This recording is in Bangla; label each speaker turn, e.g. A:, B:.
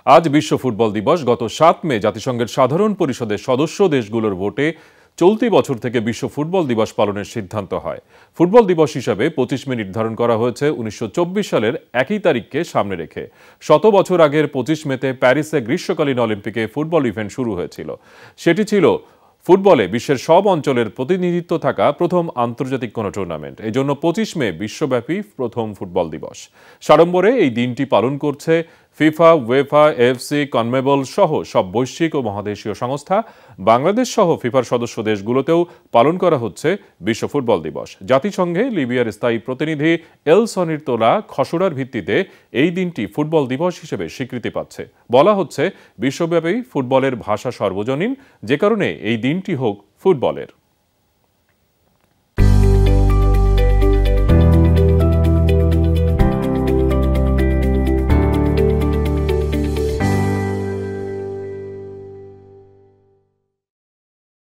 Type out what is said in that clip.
A: আজ বিশ্ব ফুটবল দিবস। গত ৭ মে জাতিসংঘের সাধারণ পরিষদের সদস্য দেশগুলোর ভোটে চলতি বছর থেকে বিশ্ব ফুটবল দিবস পালনের সিদ্ধান্ত হয়। ফুটবল দিবস হিসাবে ২৫ মে নির্ধারণ করা হয়েছে ১৯২৪ সালের একই তারিখকে সামনে রেখে। ১০০ বছর আগের ২৫ মেতে প্যারিসে গ্রীষ্মকালীন অলিম্পিকে ফুটবল ইভেন্ট শুরু হয়েছিল। সেটি ছিল ফুটবলে বিশ্বের সব অঞ্চলের প্রতিনিধিত্ব থাকা প্রথম আন্তর্জাতিক কোনো টুর্নামেন্ট। এই জন্য ২৫ মে বিশ্বব্যাপী প্রথম ফুটবল দিবস। সাড়ম্বরে এই দিনটি পালন করছে ফিফা, উয়েফা, এফসি, কনমেবল সহ সব বৈশ্বিক ও মহাদেশীয় সংস্থা। বাংলাদেশ সহ ফিফার সদস্য দেশগুলোতেও পালন করা হচ্ছে বিশ্ব ফুটবল দিবস। জাতিসংঘে লিবিয়ার স্থায়ী প্রতিনিধি এলসনির তোলা খসড়ার ভিত্তিতে এই দিনটি ফুটবল দিবস হিসেবে স্বীকৃতি পাচ্ছে। বলা হচ্ছে বিশ্বব্যাপী ফুটবলের ভাষা সর্বজনীন, যে কারণে এই দিনটি হোক ফুটবলের।